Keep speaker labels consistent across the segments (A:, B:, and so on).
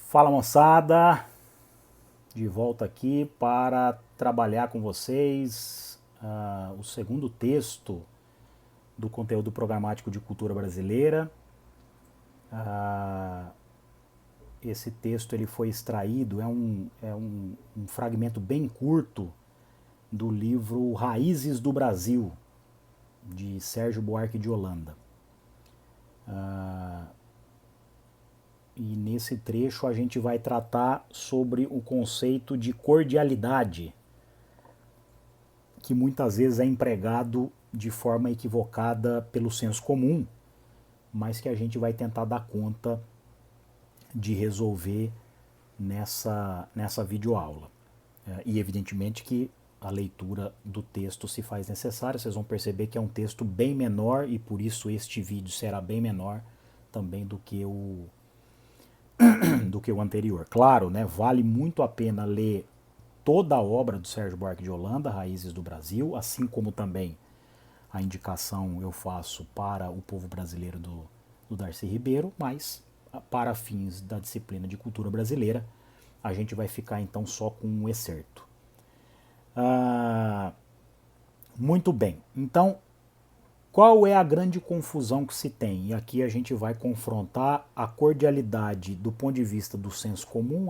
A: Fala moçada, de volta aqui para trabalhar com vocês o segundo texto do conteúdo programático de cultura brasileira. Esse texto ele foi extraído, é um fragmento bem curto do livro Raízes do Brasil, de Sérgio Buarque de Holanda. E nesse trecho a gente vai tratar sobre o conceito de cordialidade, que muitas vezes é empregado de forma equivocada pelo senso comum, mas que a gente vai tentar dar conta de resolver nessa videoaula. E evidentemente que a leitura do texto se faz necessária, vocês vão perceber que é um texto bem menor e por isso este vídeo será bem menor também do que o anterior. Claro, né, vale muito a pena ler toda a obra do Sérgio Buarque de Holanda, Raízes do Brasil, assim como também a indicação eu faço para o povo brasileiro do Darcy Ribeiro, mas para fins da disciplina de cultura brasileira, a gente vai ficar então só com um excerto. Muito bem, então qual é a grande confusão que se tem? E aqui a gente vai confrontar a cordialidade do ponto de vista do senso comum,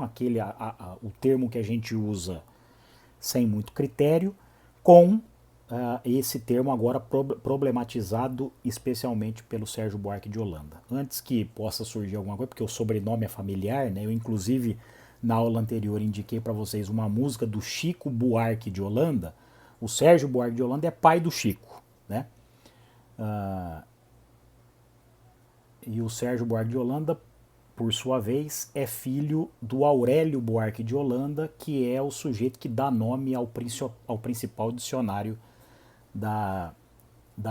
A: o termo que a gente usa sem muito critério, com esse termo agora problematizado especialmente pelo Sérgio Buarque de Holanda. Antes que possa surgir alguma coisa, porque o sobrenome é familiar, né? Eu inclusive na aula anterior indiquei para vocês uma música do Chico Buarque de Holanda. O Sérgio Buarque de Holanda é pai do Chico, né? E o Sérgio Buarque de Holanda, por sua vez, é filho do Aurélio Buarque de Holanda, que é o sujeito que dá nome ao principal dicionário da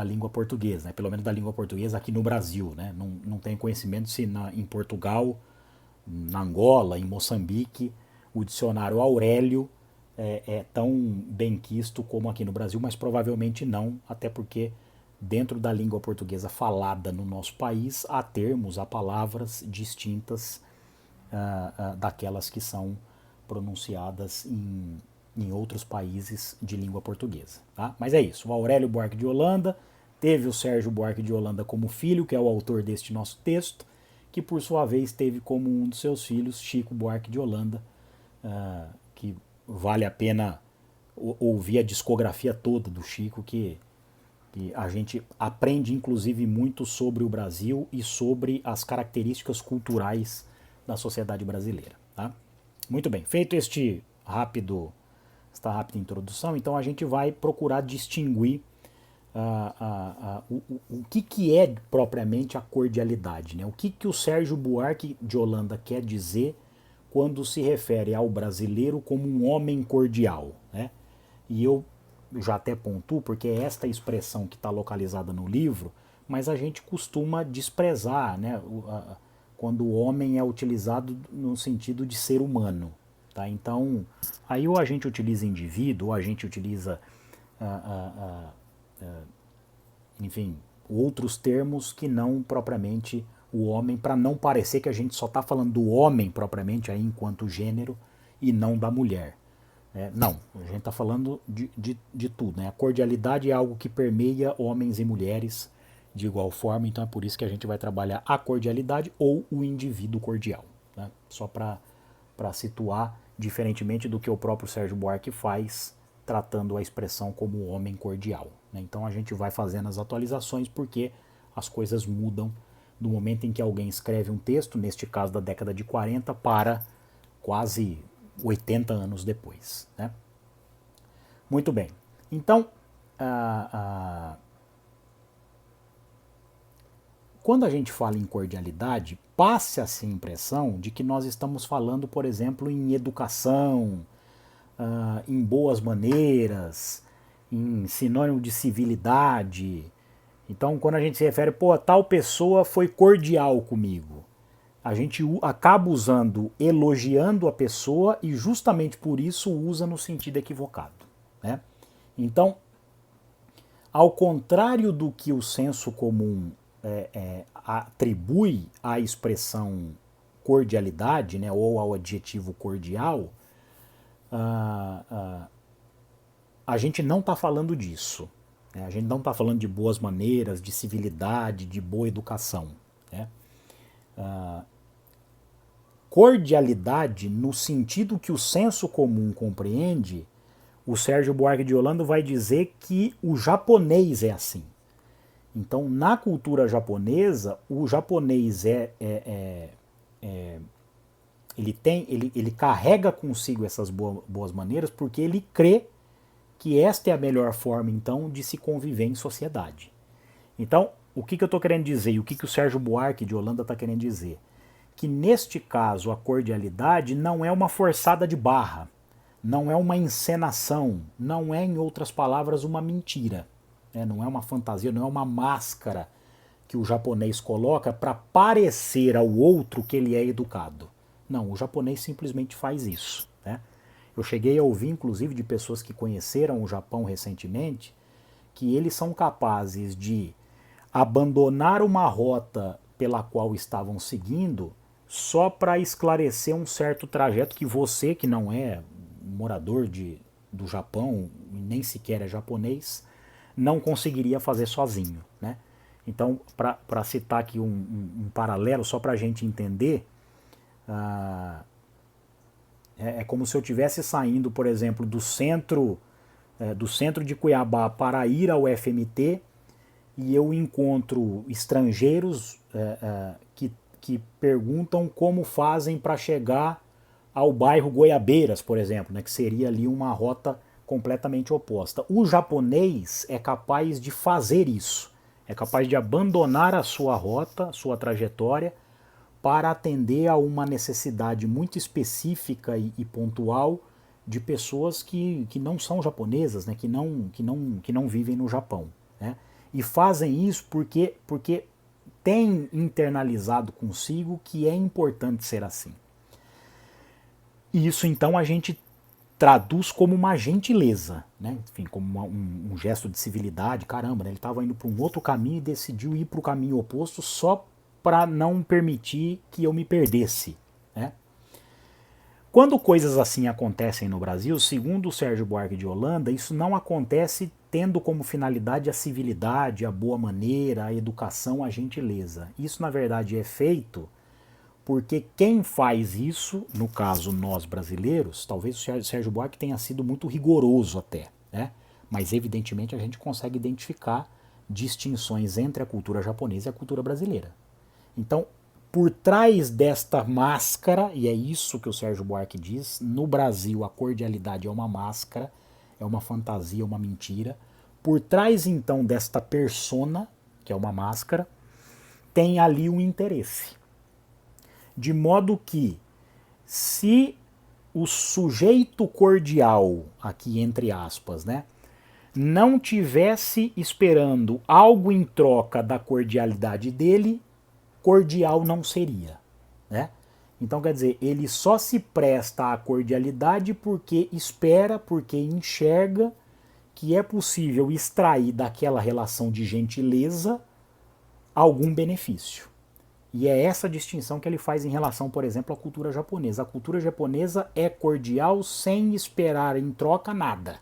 A: língua portuguesa, né? Pelo menos da língua portuguesa aqui no Brasil. Né? Não tenho conhecimento se em Portugal, na Angola, em Moçambique, o dicionário Aurélio é tão bem quisto como aqui no Brasil, mas provavelmente não, até porque dentro da língua portuguesa falada no nosso país há termos, há palavras distintas daquelas que são pronunciadas em outros países de língua portuguesa. Tá? Mas é isso, o Aurélio Buarque de Holanda teve o Sérgio Buarque de Holanda como filho, que é o autor deste nosso texto, que por sua vez teve como um dos seus filhos Chico Buarque de Holanda, que vale a pena ouvir a discografia toda do Chico, que a gente aprende inclusive muito sobre o Brasil e sobre as características culturais da sociedade brasileira. Tá? Muito bem, feito esta rápida introdução, então a gente vai procurar distinguir o que é propriamente a cordialidade. Né? O que o Sérgio Buarque de Holanda quer dizer quando se refere ao brasileiro como um homem cordial. Né? E eu já até pontuo, porque é esta expressão que está localizada no livro, mas a gente costuma desprezar, né, quando o homem é utilizado no sentido de ser humano. Tá? Então, aí ou a gente utiliza indivíduo, ou a gente utiliza, enfim, outros termos que não propriamente o homem, para não parecer que a gente só está falando do homem propriamente aí enquanto gênero e não da mulher. Não, a gente está falando de tudo. Né? A cordialidade é algo que permeia homens e mulheres de igual forma, então é por isso que a gente vai trabalhar a cordialidade ou o indivíduo cordial. Né? Só para situar, diferentemente do que o próprio Sérgio Buarque faz, tratando a expressão como homem cordial. Né? Então a gente vai fazendo as atualizações porque as coisas mudam do momento em que alguém escreve um texto, neste caso da década de 40, para quase 80 anos depois. Né? Muito bem. Então, quando a gente fala em cordialidade, passa-se a impressão de que nós estamos falando, por exemplo, em educação, em boas maneiras, em sinônimo de civilidade. Então, quando a gente se refere, pô, tal pessoa foi cordial comigo, a gente acaba usando, elogiando a pessoa e justamente por isso usa no sentido equivocado. Né? Então, ao contrário do que o senso comum atribui à expressão cordialidade, né, ou ao adjetivo cordial, a gente não está falando disso. Né? A gente não está falando de boas maneiras, de civilidade, de boa educação. Né? Cordialidade, no sentido que o senso comum compreende, o Sérgio Buarque de Holanda vai dizer que o japonês é assim. Então, na cultura japonesa, o japonês ele carrega consigo essas boas maneiras porque ele crê que esta é a melhor forma, então, de se conviver em sociedade. Então, o que eu estou querendo dizer e o que o Sérgio Buarque de Holanda está querendo dizer? Que neste caso a cordialidade não é uma forçada de barra, não é uma encenação, não é, em outras palavras, uma mentira. Né? Não é uma fantasia, não é uma máscara que o japonês coloca para parecer ao outro que ele é educado. Não, o japonês simplesmente faz isso. Né? Eu cheguei a ouvir, inclusive, de pessoas que conheceram o Japão recentemente, que eles são capazes de abandonar uma rota pela qual estavam seguindo só para esclarecer um certo trajeto que você, que não é morador do Japão, nem sequer é japonês, não conseguiria fazer sozinho. Né? Então, para citar aqui um paralelo, só para a gente entender, é como se eu estivesse saindo, por exemplo, do centro de Cuiabá para ir ao FMT e eu encontro estrangeiros que perguntam como fazem para chegar ao bairro Goiabeiras, por exemplo, né, que seria ali uma rota completamente oposta. O japonês é capaz de fazer isso, é capaz de abandonar a sua rota, sua trajetória, para atender a uma necessidade muito específica e pontual de pessoas que não são japonesas, né, que não vivem no Japão. Né? E fazem isso porque tem internalizado consigo que é importante ser assim. E isso então a gente traduz como uma gentileza, né? Enfim, como um gesto de civilidade. Caramba, né? Ele estava indo para um outro caminho e decidiu ir para o caminho oposto só para não permitir que eu me perdesse. Né? Quando coisas assim acontecem no Brasil, segundo o Sérgio Buarque de Holanda, isso não acontece tendo como finalidade a civilidade, a boa maneira, a educação, a gentileza. Isso, na verdade, é feito porque quem faz isso, no caso nós brasileiros, talvez o Sérgio Buarque tenha sido muito rigoroso até, né? Mas evidentemente a gente consegue identificar distinções entre a cultura japonesa e a cultura brasileira. Então, por trás desta máscara, e é isso que o Sérgio Buarque diz, no Brasil a cordialidade é uma máscara, é uma fantasia, uma mentira. Por trás então desta persona, que é uma máscara, tem ali um interesse. De modo que, se o sujeito cordial, aqui entre aspas, né, não tivesse esperando algo em troca da cordialidade dele, cordial não seria. Né? Então, quer dizer, ele só se presta à cordialidade porque espera, porque enxerga que é possível extrair daquela relação de gentileza algum benefício. E é essa distinção que ele faz em relação, por exemplo, à cultura japonesa. A cultura japonesa é cordial sem esperar em troca nada.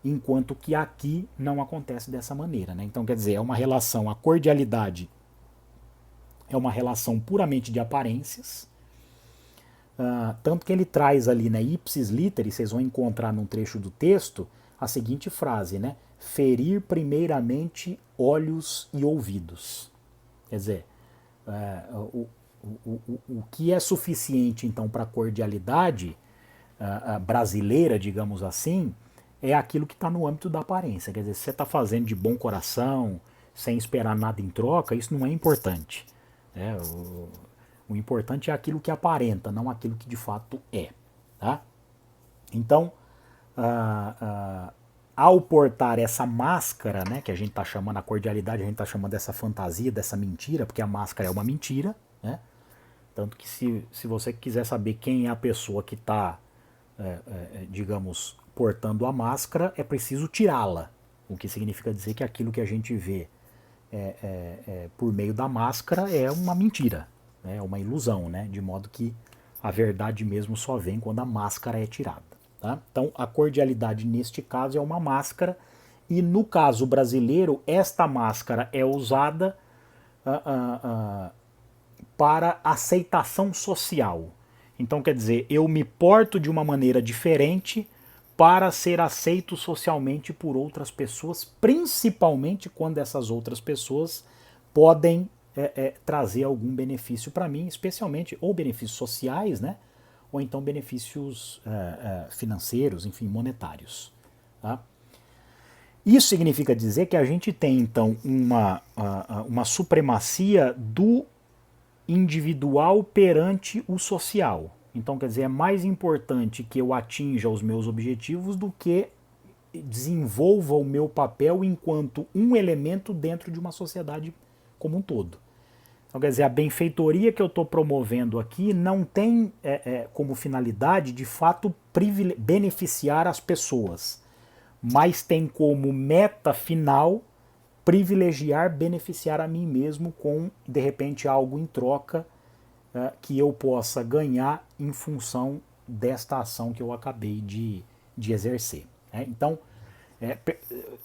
A: Enquanto que aqui não acontece dessa maneira. Né? Então, quer dizer, é uma relação, a cordialidade é uma relação puramente de aparências. Tanto que ele traz ali, né, ipsis literi, vocês vão encontrar num trecho do texto, a seguinte frase, né? Ferir primeiramente olhos e ouvidos. Quer dizer, o que é suficiente então para a cordialidade brasileira, digamos assim, é aquilo que está no âmbito da aparência. Quer dizer, se você está fazendo de bom coração, sem esperar nada em troca, isso não é importante. Né? O importante é aquilo que aparenta, não aquilo que de fato é. Tá? Então, ao portar essa máscara, né, que a gente está chamando, a cordialidade, a gente está chamando dessa fantasia, dessa mentira, porque a máscara é uma mentira, né? Tanto que se você quiser saber quem é a pessoa que está, digamos, portando a máscara, é preciso tirá-la. O que significa dizer que aquilo que a gente vê por meio da máscara é uma mentira. né? É uma ilusão, né? De modo que a verdade mesmo só vem quando a máscara é tirada. Tá? Então, a cordialidade neste caso é uma máscara, e no caso brasileiro, esta máscara é usada para aceitação social. Então, quer dizer, eu me porto de uma maneira diferente para ser aceito socialmente por outras pessoas, principalmente quando essas outras pessoas podem trazer algum benefício para mim, especialmente ou benefícios sociais, né? Ou então benefícios financeiros, enfim, monetários. Tá? Isso significa dizer que a gente tem, então, uma supremacia do individual perante o social. Então, quer dizer, é mais importante que eu atinja os meus objetivos do que desenvolva o meu papel enquanto um elemento dentro de uma sociedade como um todo. Então, quer dizer, a benfeitoria que eu estou promovendo aqui não tem como finalidade, de fato, beneficiar as pessoas, mas tem como meta final privilegiar, beneficiar a mim mesmo com, de repente, algo em troca que eu possa ganhar em função desta ação que eu acabei de exercer. Né? Então,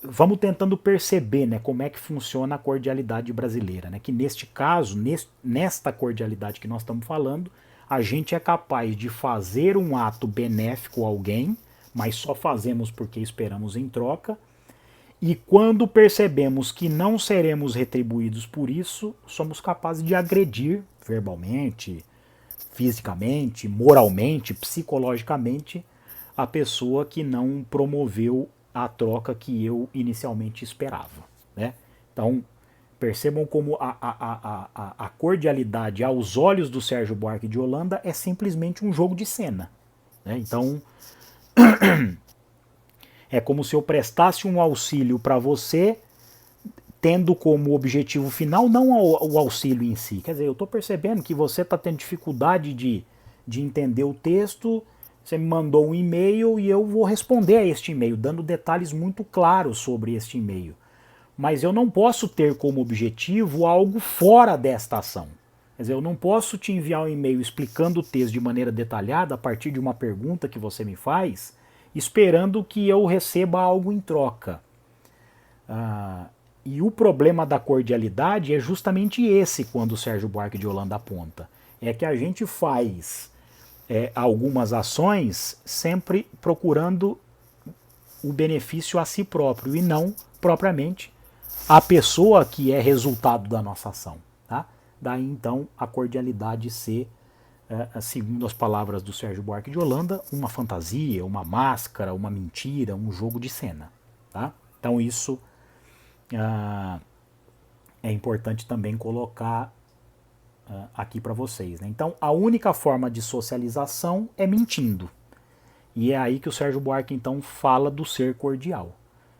A: vamos tentando perceber, né, como é que funciona a cordialidade brasileira. Né? Que neste caso, nesta cordialidade que nós estamos falando, a gente é capaz de fazer um ato benéfico a alguém, mas só fazemos porque esperamos em troca. E quando percebemos que não seremos retribuídos por isso, somos capazes de agredir verbalmente, fisicamente, moralmente, psicologicamente a pessoa que não promoveu a troca que eu inicialmente esperava. Né? Então, percebam como a cordialidade aos olhos do Sérgio Buarque de Holanda é simplesmente um jogo de cena. Né? Então, é como se eu prestasse um auxílio para você, tendo como objetivo final não o auxílio em si. Quer dizer, eu estou percebendo que você está tendo dificuldade de entender o texto, você me mandou um e-mail e eu vou responder a este e-mail, dando detalhes muito claros sobre este e-mail. Mas eu não posso ter como objetivo algo fora desta ação. Quer dizer, eu não posso te enviar um e-mail explicando o texto de maneira detalhada a partir de uma pergunta que você me faz, esperando que eu receba algo em troca. E o problema da cordialidade é justamente esse, quando o Sérgio Buarque de Holanda aponta. É que a gente faz algumas ações sempre procurando o benefício a si próprio e não propriamente a pessoa que é resultado da nossa ação. Tá? Daí então a cordialidade ser, segundo as palavras do Sérgio Buarque de Holanda, uma fantasia, uma máscara, uma mentira, um jogo de cena. Tá? Então isso é importante também colocar aqui para vocês. Né? Então a única forma de socialização é mentindo. E é aí que o Sérgio Buarque então fala do ser cordial.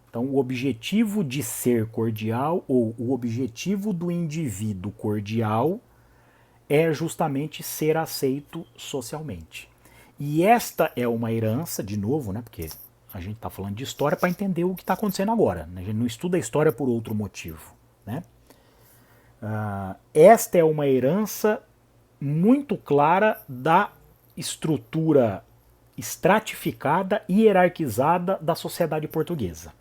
A: Então o objetivo de ser cordial, ou o objetivo do indivíduo cordial, é justamente ser aceito socialmente. E esta é uma herança, de novo, né, porque a gente está falando de história para entender o que está acontecendo agora. Né? A gente não estuda a história por outro motivo. Né? Esta é uma herança muito clara da estrutura estratificada e hierarquizada da sociedade portuguesa.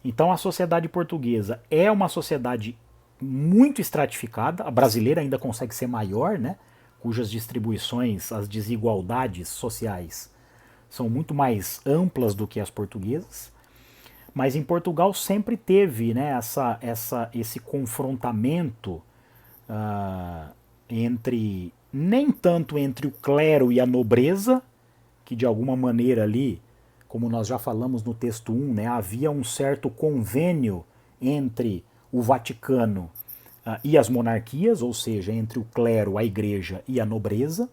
A: Então a sociedade portuguesa é uma sociedade muito estratificada, a brasileira ainda consegue ser maior, né? Cujas distribuições, as desigualdades sociais são muito mais amplas do que as portuguesas, mas em Portugal sempre teve, né, esse confrontamento entre, nem tanto entre o clero e a nobreza, que de alguma maneira ali, como nós já falamos no texto 1, né, havia um certo convênio entre o Vaticano e as monarquias, ou seja, entre o clero, a igreja e a nobreza,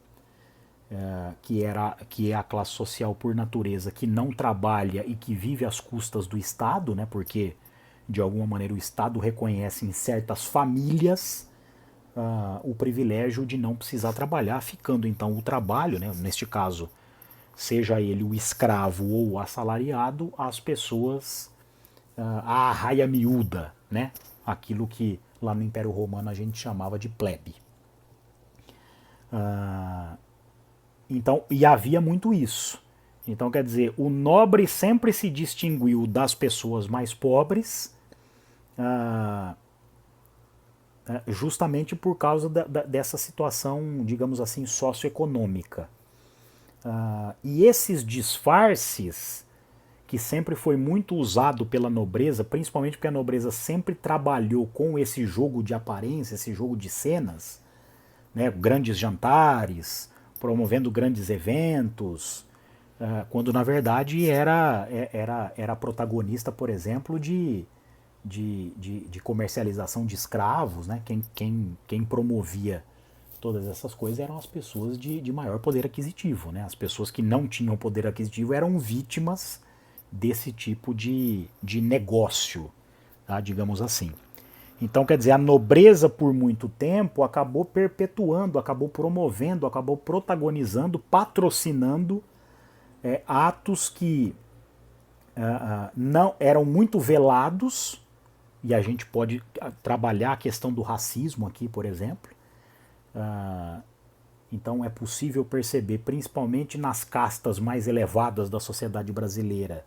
A: que é a classe social por natureza que não trabalha e que vive às custas do Estado, né, porque de alguma maneira o Estado reconhece em certas famílias o privilégio de não precisar trabalhar, ficando então o trabalho, né, neste caso, seja ele o escravo ou o assalariado, às pessoas, a arraia miúda, né? Aquilo que lá no Império Romano a gente chamava de plebe. Então, e havia muito isso. Então, quer dizer, o nobre sempre se distinguiu das pessoas mais pobres, justamente por causa dessa situação, digamos assim, socioeconômica. E esses disfarces, que sempre foi muito usado pela nobreza, principalmente porque a nobreza sempre trabalhou com esse jogo de aparência, esse jogo de cenas, né, grandes jantares, promovendo grandes eventos, quando na verdade era protagonista, por exemplo, de comercialização de escravos, né? Quem promovia todas essas coisas eram as pessoas de maior poder aquisitivo, né? As pessoas que não tinham poder aquisitivo eram vítimas desse tipo de negócio, tá? Digamos assim. Então, quer dizer, a nobreza por muito tempo acabou perpetuando, acabou promovendo, acabou protagonizando, patrocinando atos que não eram muito velados, e a gente pode trabalhar a questão do racismo aqui, por exemplo. Então é possível perceber, principalmente nas castas mais elevadas da sociedade brasileira,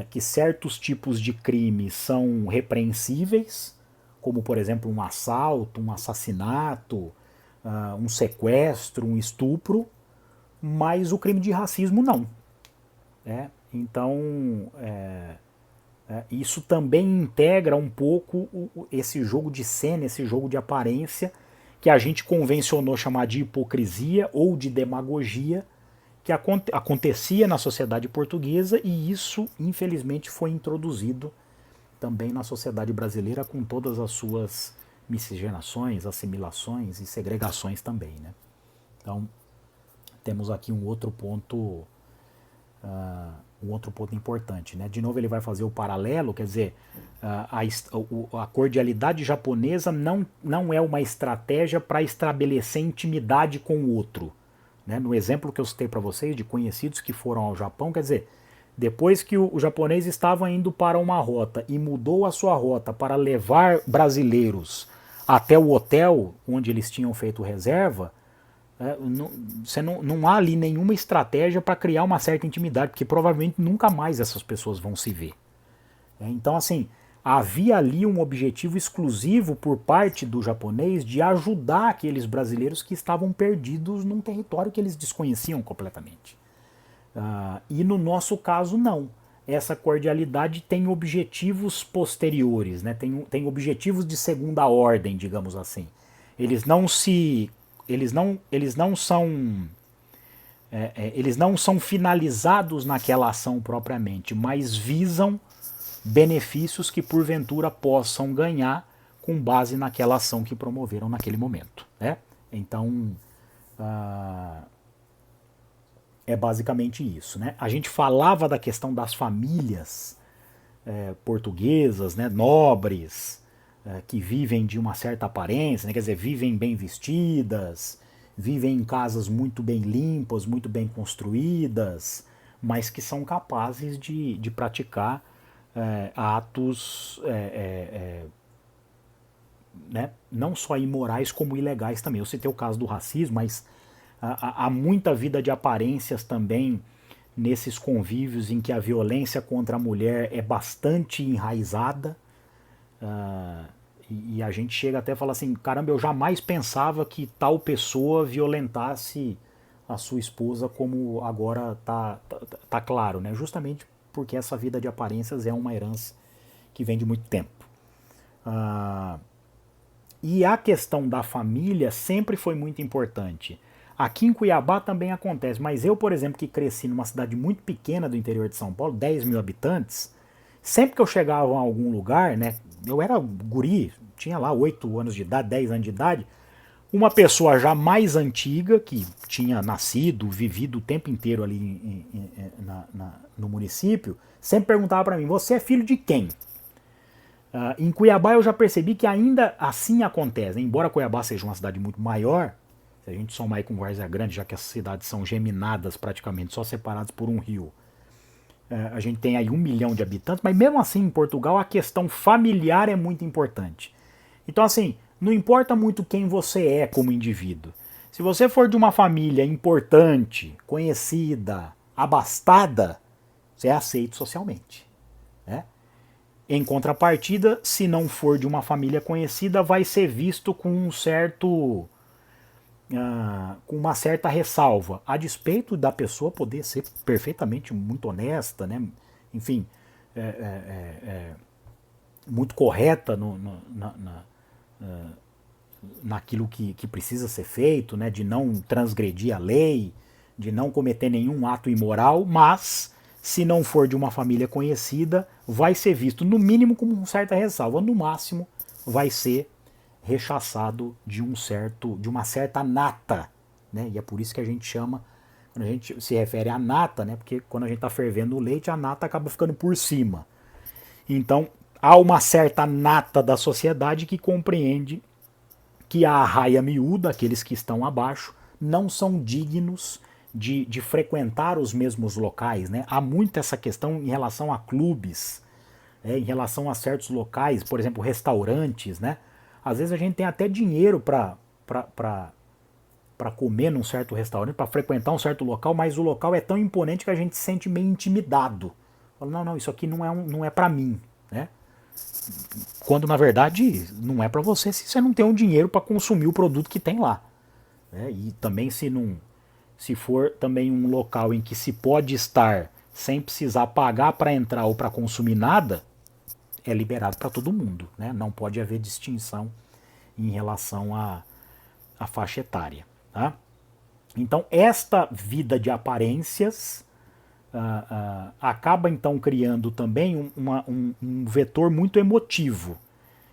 A: que certos tipos de crimes são repreensíveis, como por exemplo um assalto, um assassinato, um sequestro, um estupro, mas o crime de racismo não. Então, isso também integra um pouco esse jogo de cena, esse jogo de aparência, que a gente convencionou chamar de hipocrisia ou de demagogia, que acontecia na sociedade portuguesa, e isso, infelizmente, foi introduzido também na sociedade brasileira com todas as suas miscigenações, assimilações e segregações também, né? Então, temos aqui um outro ponto importante, né? De novo ele vai fazer o paralelo, quer dizer, a cordialidade japonesa não é uma estratégia para estabelecer intimidade com o outro, né? No exemplo que eu citei para vocês de conhecidos que foram ao Japão, quer dizer, depois que o japonês estava indo para uma rota e mudou a sua rota para levar brasileiros até o hotel onde eles tinham feito reserva, não há ali nenhuma estratégia para criar uma certa intimidade, porque provavelmente nunca mais essas pessoas vão se ver. Então, assim, havia ali um objetivo exclusivo por parte do japonês de ajudar aqueles brasileiros que estavam perdidos num território que eles desconheciam completamente. E no nosso caso, não. Essa cordialidade tem objetivos posteriores, né? Tem objetivos de segunda ordem, digamos assim. Eles não são finalizados naquela ação propriamente, mas visam benefícios que porventura possam ganhar com base naquela ação que promoveram naquele momento, né? Então, é basicamente isso, né? A gente falava da questão das famílias portuguesas, né, nobres, que vivem de uma certa aparência, né, quer dizer, vivem bem vestidas, vivem em casas muito bem limpas, muito bem construídas, mas que são capazes de praticar atos né, não só imorais como ilegais também. Eu citei o caso do racismo, mas há muita vida de aparências também nesses convívios em que a violência contra a mulher é bastante enraizada. E a gente chega até a falar assim, caramba, eu jamais pensava que tal pessoa violentasse a sua esposa como agora tá claro, né? Justamente porque essa vida de aparências é uma herança que vem de muito tempo. E a questão da família sempre foi muito importante. Aqui em Cuiabá também acontece, mas eu, por exemplo, que cresci numa cidade muito pequena do interior de São Paulo, 10 mil habitantes, sempre que eu chegava a algum lugar, né, eu era guri, tinha lá 8 anos de idade, 10 anos de idade, uma pessoa já mais antiga, que tinha nascido, vivido o tempo inteiro ali no município, sempre perguntava para mim, você é filho de quem? Em Cuiabá eu já percebi que ainda assim acontece, né? Embora Cuiabá seja uma cidade muito maior, se a gente somar aí com Várzea Grande, já que as cidades são geminadas praticamente, só separadas por um rio, a gente tem aí 1 milhão de habitantes, mas mesmo assim em Portugal a questão familiar é muito importante. Então assim, não importa muito quem você é como indivíduo. Se você for de uma família importante, conhecida, abastada, você é aceito socialmente. Né? Em contrapartida, se não for de uma família conhecida, vai ser visto com com uma certa ressalva, a despeito da pessoa poder ser perfeitamente muito honesta, né? Enfim, muito correta naquilo que precisa ser feito, né? De não transgredir a lei, de não cometer nenhum ato imoral, mas se não for de uma família conhecida, vai ser visto no mínimo com uma certa ressalva, no máximo vai ser rechaçado de uma certa nata, né? E é por isso que a gente chama, quando a gente se refere à nata, né? Porque quando a gente está fervendo o leite, a nata acaba ficando por cima. Então, há uma certa nata da sociedade que compreende que a raia miúda, aqueles que estão abaixo, não são dignos de frequentar os mesmos locais. Né? Há muito essa questão em relação a clubes, em relação a certos locais, por exemplo, restaurantes. Né? Às vezes a gente tem até dinheiro para comer num certo restaurante, para frequentar um certo local, mas o local é tão imponente que a gente se sente meio intimidado. Fala, não, isso aqui não é para mim. Né? Quando na verdade não é para você se você não tem um dinheiro para consumir o produto que tem lá. Né? E também se for também um local em que se pode estar sem precisar pagar para entrar ou para consumir nada, é liberado para todo mundo. Né? Não pode haver distinção em relação à faixa etária. Tá? Então esta vida de aparências acaba então criando também um vetor muito emotivo.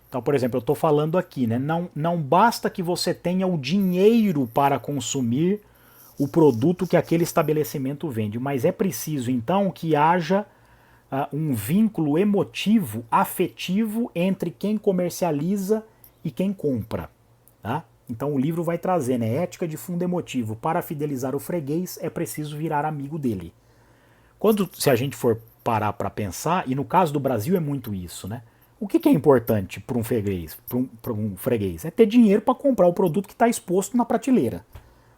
A: Então, por exemplo, eu estou falando aqui, né? Não basta que você tenha o dinheiro para consumir o produto que aquele estabelecimento vende, mas é preciso então que haja um vínculo emotivo, afetivo entre quem comercializa e quem compra. Tá? Então o livro vai trazer, né? Ética de fundo emotivo. Para fidelizar o freguês é preciso virar amigo dele. Se a gente for parar para pensar, e no caso do Brasil é muito isso, né? O que é importante para um freguês? É ter dinheiro para comprar o produto que está exposto na prateleira.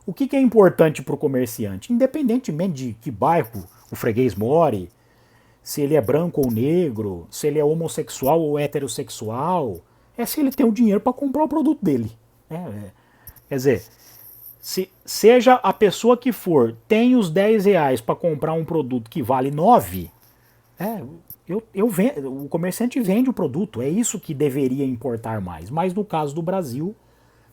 A: O que é importante para o comerciante? Independentemente de que bairro o freguês more, se ele é branco ou negro, se ele é homossexual ou heterossexual, é se ele tem o dinheiro para comprar o produto dele. Quer dizer, seja a pessoa que for, tem os 10 reais para comprar um produto que vale 9, o comerciante vende o produto, é isso que deveria importar mais. Mas no caso do Brasil,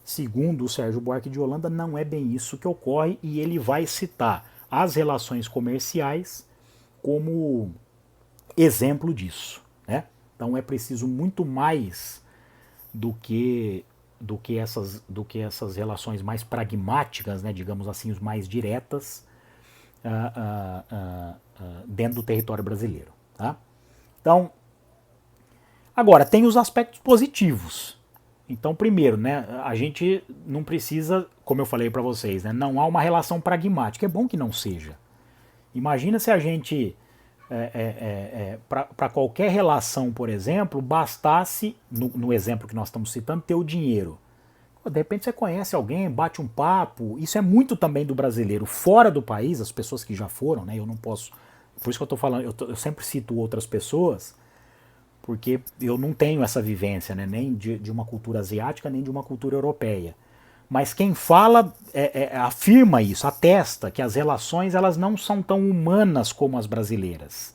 A: segundo o Sérgio Buarque de Holanda, não é bem isso que ocorre, e ele vai citar as relações comerciais como exemplo disso. Né? Então é preciso muito mais do que essas relações mais pragmáticas, né, digamos assim, os mais diretas dentro do território brasileiro. Tá? Então, agora, tem os aspectos positivos. Então, primeiro, né, a gente não precisa, como eu falei para vocês, né, não há uma relação pragmática. É bom que não seja. Imagina se a gente, para qualquer relação, por exemplo, bastasse, no exemplo que nós estamos citando, ter o dinheiro. De repente você conhece alguém, bate um papo. Isso é muito também do brasileiro. Fora do país, as pessoas que já foram, né? Eu não posso. Por isso que eu estou falando, eu sempre cito outras pessoas, porque eu não tenho essa vivência, né? Nem de uma cultura asiática, nem de uma cultura europeia. Mas quem fala afirma isso, atesta que as relações elas não são tão humanas como as brasileiras.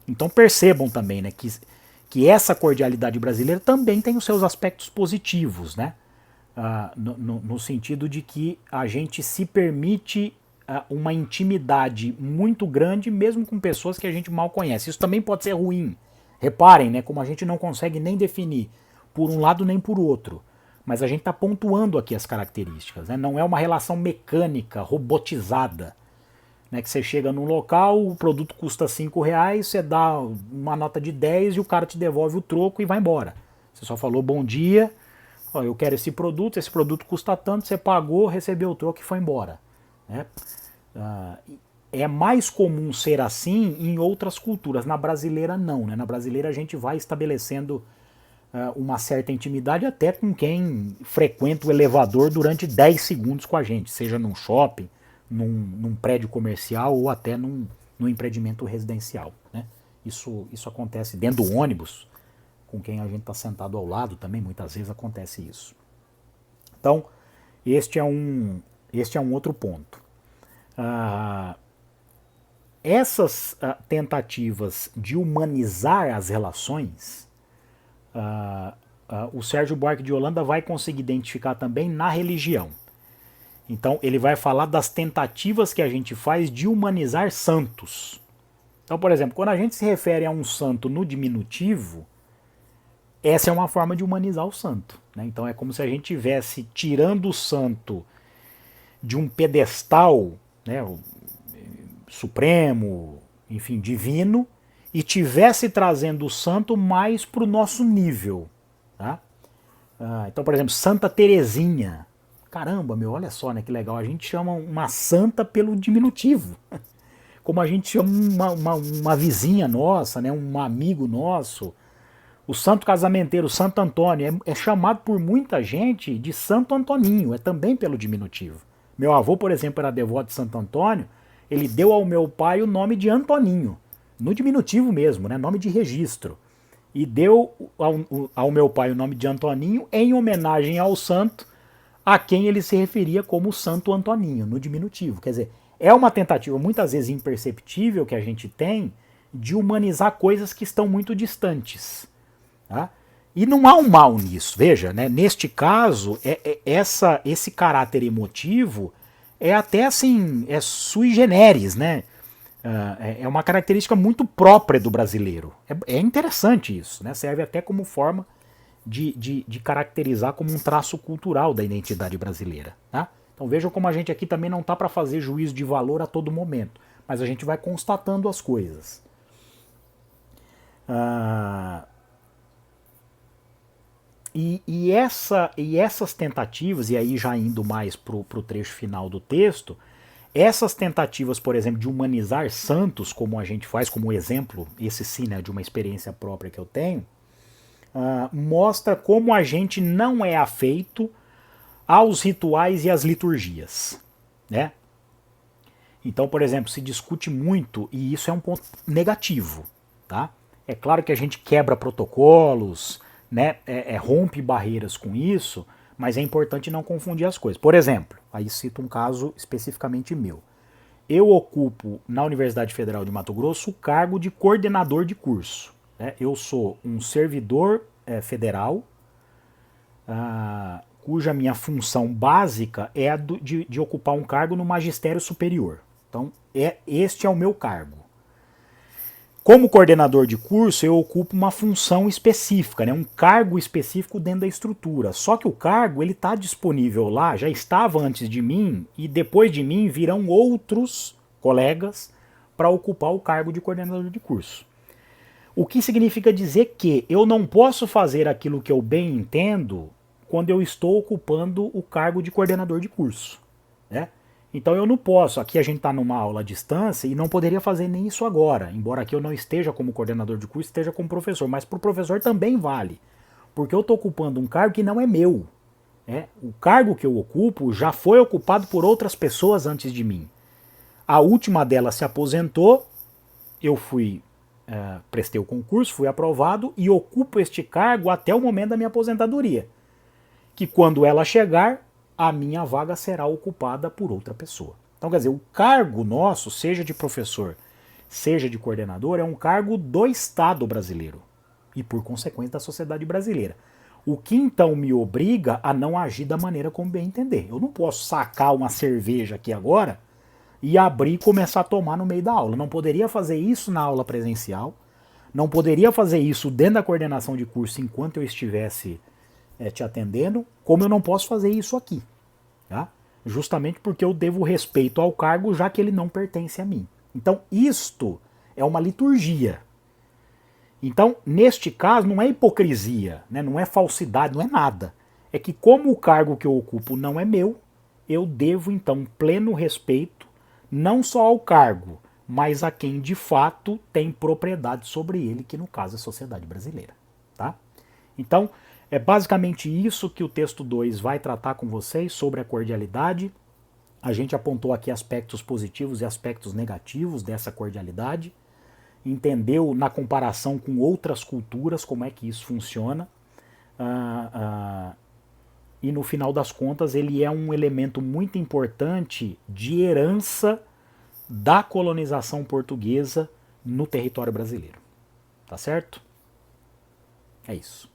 A: Então percebam também, né, que essa cordialidade brasileira também tem os seus aspectos positivos, né? No sentido de que a gente se permite uma intimidade muito grande, mesmo com pessoas que a gente mal conhece. Isso também pode ser ruim. Reparem, né, como a gente não consegue nem definir por um lado nem por outro. Mas a gente está pontuando aqui as características. Né? Não é uma relação mecânica, robotizada. Né, que você chega num local, o produto custa 5 reais, você dá uma nota de 10 e o cara te devolve o troco e vai embora. Você só falou bom dia, eu quero esse produto custa tanto, você pagou, recebeu o troco e foi embora. Né? É mais comum ser assim em outras culturas. Na brasileira não. Né? Na brasileira a gente vai estabelecendo uma certa intimidade até com quem frequenta o elevador durante 10 segundos com a gente, seja num shopping, num prédio comercial ou até num empreendimento residencial. Né? Isso acontece dentro do ônibus, com quem a gente está sentado ao lado também, muitas vezes acontece isso. Então, este é um outro ponto. Essas tentativas de humanizar as relações, o Sérgio Buarque de Holanda vai conseguir identificar também na religião. Então, ele vai falar das tentativas que a gente faz de humanizar santos. Então, por exemplo, quando a gente se refere a um santo no diminutivo, essa é uma forma de humanizar o santo. Né? Então, é como se a gente estivesse tirando o santo de um pedestal, né, supremo, enfim, divino, e tivesse trazendo o santo mais para o nosso nível. Tá? Então, por exemplo, Santa Teresinha. Caramba, meu, olha só, né, que legal. A gente chama uma santa pelo diminutivo. Como a gente chama uma vizinha nossa, né, um amigo nosso. O santo casamenteiro, Santo Antônio, é chamado por muita gente de Santo Antoninho, é também pelo diminutivo. Meu avô, por exemplo, era devoto de Santo Antônio, ele deu ao meu pai o nome de Antoninho, no diminutivo mesmo, né, nome de registro. E deu ao meu pai o nome de Antoninho em homenagem ao santo a quem ele se referia como Santo Antoninho, no diminutivo. Quer dizer, é uma tentativa muitas vezes imperceptível que a gente tem de humanizar coisas que estão muito distantes. Tá? E não há um mal nisso, veja, né? Neste caso, esse caráter emotivo é até assim, é sui generis, né? É uma característica muito própria do brasileiro. É interessante isso, né? Serve até como forma de caracterizar como um traço cultural da identidade brasileira. Tá? Então vejam como a gente aqui também não está para fazer juízo de valor a todo momento, mas a gente vai constatando as coisas. E essas tentativas, e aí já indo mais para o trecho final do texto, essas tentativas, por exemplo, de humanizar santos, como a gente faz, como exemplo, esse sim, né, de uma experiência própria que eu tenho, mostra como a gente não é afeito aos rituais e às liturgias. Né? Então, por exemplo, se discute muito, e isso é um ponto negativo. Tá? É claro que a gente quebra protocolos, né, rompe barreiras com isso, mas é importante não confundir as coisas. Por exemplo, aí cito um caso especificamente meu. Eu ocupo na Universidade Federal de Mato Grosso o cargo de coordenador de curso. Né? Eu sou um servidor federal, cuja minha função básica é a de ocupar um cargo no magistério superior. Então, este é o meu cargo. Como coordenador de curso, eu ocupo uma função específica, né, um cargo específico dentro da estrutura. Só que o cargo ele está disponível lá, já estava antes de mim, e depois de mim virão outros colegas para ocupar o cargo de coordenador de curso. O que significa dizer que eu não posso fazer aquilo que eu bem entendo quando eu estou ocupando o cargo de coordenador de curso. Né? Então eu não posso, aqui a gente está numa aula à distância e não poderia fazer nem isso agora, embora aqui eu não esteja como coordenador de curso, esteja como professor, mas para o professor também vale, porque eu estou ocupando um cargo que não é meu. Né? O cargo que eu ocupo já foi ocupado por outras pessoas antes de mim. A última delas se aposentou, eu prestei o concurso, fui aprovado e ocupo este cargo até o momento da minha aposentadoria, que quando ela chegar, a minha vaga será ocupada por outra pessoa. Então, quer dizer, o cargo nosso, seja de professor, seja de coordenador, é um cargo do Estado brasileiro e, por consequência, da sociedade brasileira. O que então me obriga a não agir da maneira como bem entender. Eu não posso sacar uma cerveja aqui agora e abrir e começar a tomar no meio da aula. Não poderia fazer isso na aula presencial, não poderia fazer isso dentro da coordenação de curso enquanto eu estivesse te atendendo, como eu não posso fazer isso aqui. Tá? Justamente porque eu devo respeito ao cargo, já que ele não pertence a mim. Então, isto é uma liturgia. Então, neste caso, não é hipocrisia, né? Não é falsidade, não é nada. É que como o cargo que eu ocupo não é meu, eu devo, então, pleno respeito, não só ao cargo, mas a quem de fato tem propriedade sobre ele, que no caso é a sociedade brasileira. Tá? Então, é basicamente isso que o texto 2 vai tratar com vocês sobre a cordialidade. A gente apontou aqui aspectos positivos e aspectos negativos dessa cordialidade, entendeu na comparação com outras culturas como é que isso funciona, e no final das contas ele é um elemento muito importante de herança da colonização portuguesa no território brasileiro. Tá certo? É isso.